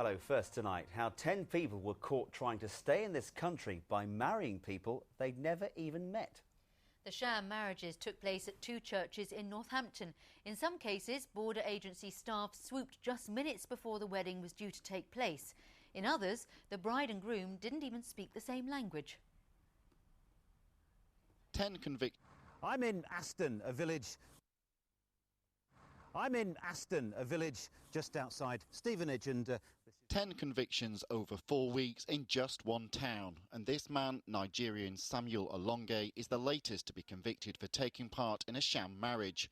Hello, first tonight, how 10 people were caught trying to stay in this country by marrying people they'd never even met. The sham marriages took place at 2 churches in Northampton. In some cases, border agency staff swooped just minutes before the wedding was due to take place. In others, the bride and groom didn't even speak the same language. 10 convicted. I'm in Aston, a village just outside Stevenage, and 10 convictions over 4 weeks in just one town. And this man, Nigerian Samuel Olonge, is the latest to be convicted for taking part in a sham marriage.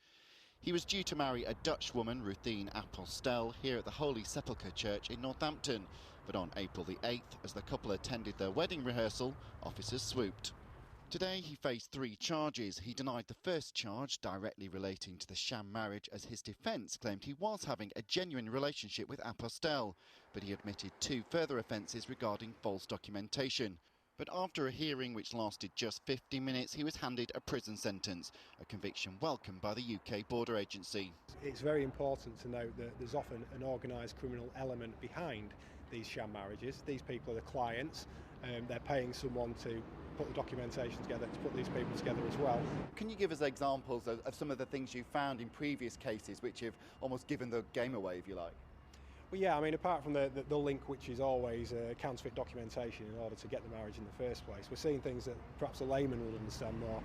He was due to marry a Dutch woman, Ruthine Apostel, here at the Holy Sepulchre Church in Northampton. But on April the 8th, as the couple attended their wedding rehearsal, officers swooped. Today he faced 3 charges. He denied the first charge, directly relating to the sham marriage, as his defence claimed he was having a genuine relationship with Apostel. But he admitted 2 further offences regarding false documentation. But after a hearing which lasted just 50 minutes, he was handed a prison sentence, a conviction welcomed by the UK Border Agency. It's very important to note that there's often an organised criminal element behind these sham marriages. These people are the clients, they're paying someone to put the documentation together, to put these people together as well. Can you give us examples of some of the things you found in previous cases which have almost given the game away, if you like? Well, yeah, I mean, apart from the link, which is always counterfeit documentation in order to get the marriage in the first place, we're seeing things that perhaps a layman would understand more.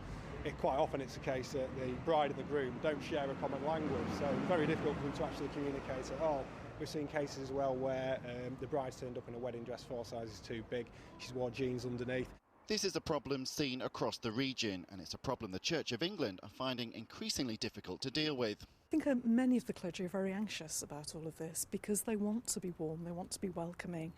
Quite often it's the case that the bride and the groom don't share a common language, so it's very difficult for them to actually communicate at all. We've seen cases as well where the bride's turned up in a wedding dress 4 sizes too big, she's wore jeans underneath. This is a problem seen across the region, and it's a problem the Church of England are finding increasingly difficult to deal with. I think many of the clergy are very anxious about all of this because they want to be warm, they want to be welcoming,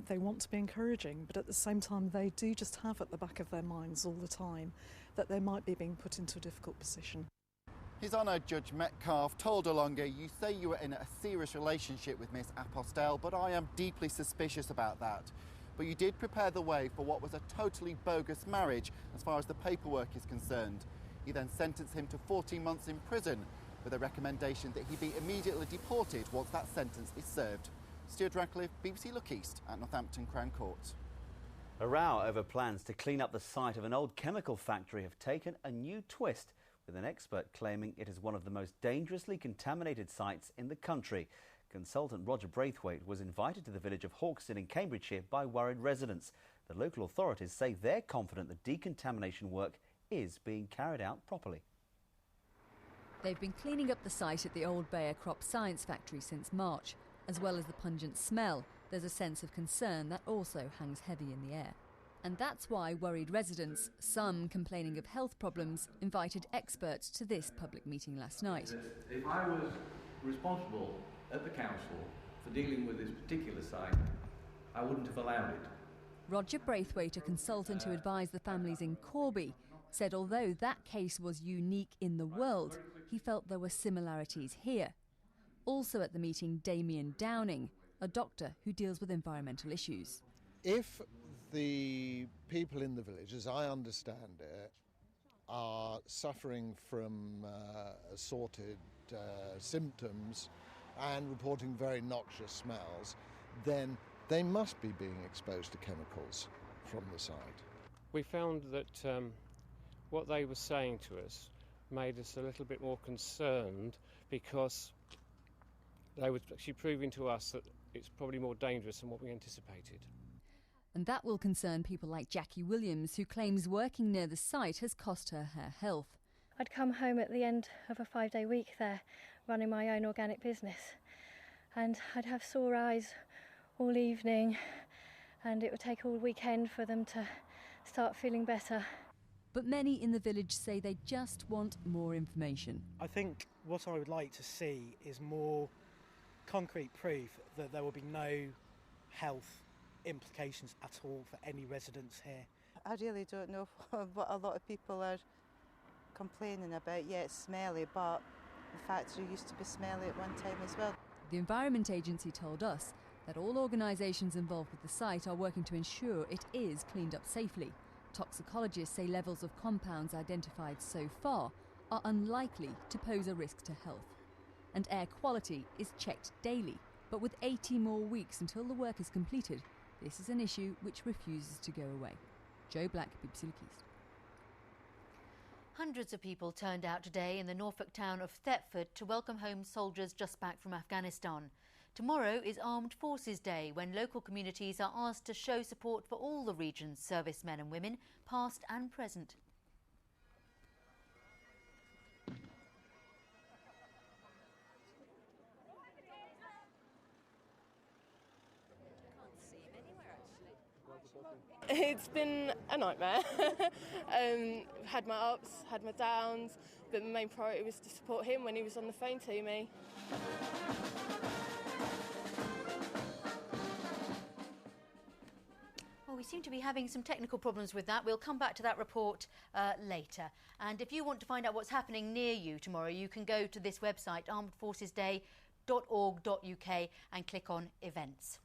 they want to be encouraging, but at the same time they do just have at the back of their minds all the time that they might be being put into a difficult position. His Honour Judge Metcalfe told Olonge, "You say you were in a serious relationship with Miss Apostel, but I am deeply suspicious about that. But you did prepare the way for what was a totally bogus marriage as far as the paperwork is concerned." He then sentenced him to 14 months in prison with a recommendation that he be immediately deported once that sentence is served. Stuart Radcliffe, BBC Look East at Northampton Crown Court. A row over plans to clean up the site of an old chemical factory have taken a new twist, with an expert claiming it is one of the most dangerously contaminated sites in the country. Consultant Roger Braithwaite was invited to the village of Hauxton in Cambridgeshire by worried residents. The local authorities say they're confident the decontamination work is being carried out properly. They've been cleaning up the site at the old Bayer Crop Science factory since March. As well as the pungent smell, there's a sense of concern that also hangs heavy in the air. And that's why worried residents, some complaining of health problems, invited experts to this public meeting last night. If I was responsible at the council for dealing with this particular site, I wouldn't have allowed it. Roger Braithwaite, a consultant who advised the families in Corby, said although that case was unique in the world, he felt there were similarities here. Also at the meeting, Damien Downing, a doctor who deals with environmental issues. If the people in the village, as I understand it, are suffering from assorted symptoms and reporting very noxious smells, then they must be being exposed to chemicals from the site. We found that what they were saying to us made us a little bit more concerned because they were actually proving to us that it's probably more dangerous than what we anticipated. And that will concern people like Jackie Williams, who claims working near the site has cost her health. I'd come home at the end of a 5-day week there, running my own organic business, and I'd have sore eyes all evening, and it would take all weekend for them to start feeling better. But many in the village say they just want more information. I think what I would like to see is more concrete proof that there will be no health implications at all for any residents here. I really don't know what a lot of people are complaining about. Yeah, it's smelly, but the factory used to be smelly at one time as well. The Environment Agency told us that all organisations involved with the site are working to ensure it is cleaned up safely. Toxicologists say levels of compounds identified so far are unlikely to pose a risk to health. And air quality is checked daily, But with 80 more weeks until the work is completed, this is an issue which refuses to go away. Joe Black, BBC News. Hundreds of people turned out today in the Norfolk town of Thetford to welcome home soldiers just back from Afghanistan. Tomorrow is Armed Forces Day, when local communities are asked to show support for all the region's servicemen and women, past and present. It's been a nightmare. Had my ups, had my downs, but the main priority was to support him when he was on the phone to me. Well, we seem to be having some technical problems with that. We'll come back to that report later. And if you want to find out what's happening near you tomorrow, you can go to this website, armedforcesday.org.uk, and click on events.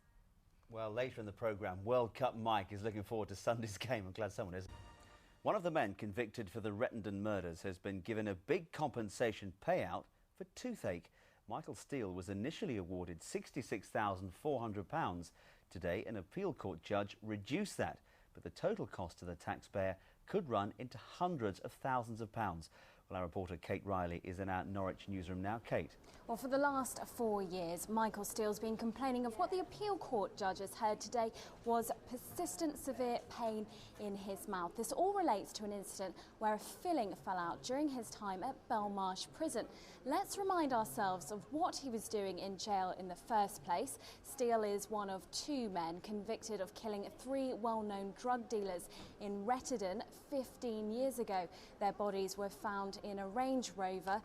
Well, later in the programme, World Cup Mike is looking forward to Sunday's game. I'm glad someone is. One of the men convicted for the Rettendon murders has been given a big compensation payout for toothache. Michael Steele was initially awarded £66,400. Today, an appeal court judge reduced that, but the total cost to the taxpayer could run into hundreds of thousands of pounds. Well, our reporter Kate Riley is in our Norwich newsroom now. Kate. Well, for the last 4 years, Michael Steele's been complaining of what the appeal court judges heard today was persistent severe pain in his mouth. This all relates to an incident where a filling fell out during his time at Belmarsh Prison. Let's remind ourselves of what he was doing in jail in the first place. Steele is one of 2 men convicted of killing 3 well-known drug dealers in Rettendon 15 years ago. Their bodies were found in a Range Rover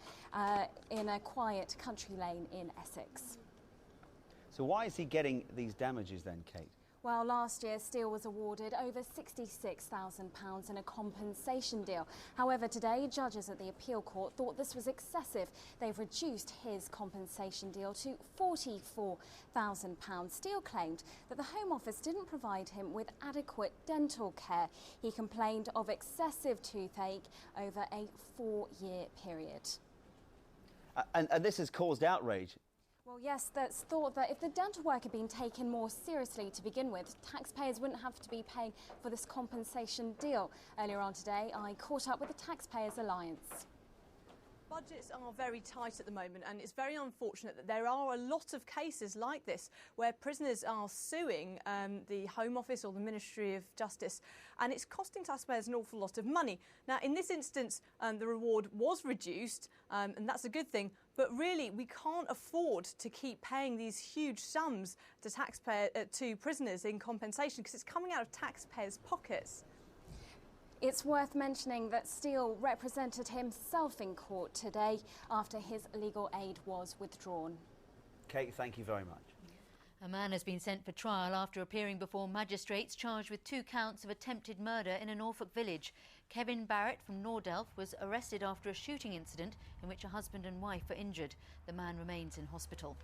in a quiet country lane in Essex. So why is he getting these damages then, Kate? Well, last year, Steele was awarded over £66,000 in a compensation deal. However, today, judges at the appeal court thought this was excessive. They've reduced his compensation deal to £44,000. Steele claimed that the Home Office didn't provide him with adequate dental care. He complained of excessive toothache over a 4-year period. And this has caused outrage. Well, yes, that's thought that if the dental work had been taken more seriously to begin with, taxpayers wouldn't have to be paying for this compensation deal. Earlier on today, I caught up with the Taxpayers Alliance. Budgets are very tight at the moment, and it's very unfortunate that there are a lot of cases like this where prisoners are suing the Home Office or the Ministry of Justice, and it's costing taxpayers an awful lot of money. Now, in this instance, the reward was reduced, and that's a good thing, but really we can't afford to keep paying these huge sums to prisoners in compensation, because it's coming out of taxpayers' pockets. It's worth mentioning that Steele represented himself in court today after his legal aid was withdrawn. Kate, thank you very much. A man has been sent for trial after appearing before magistrates charged with 2 counts of attempted murder in a Norfolk village. Kevin Barrett from Nordelf was arrested after a shooting incident in which a husband and wife were injured. The man remains in hospital.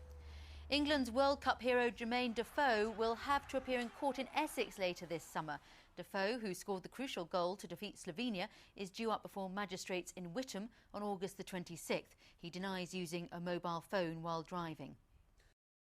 England's World Cup hero Jermaine Defoe will have to appear in court in Essex later this summer. Defoe, who scored the crucial goal to defeat Slovenia, is due up before magistrates in Witham on August the 26th. He denies using a mobile phone while driving.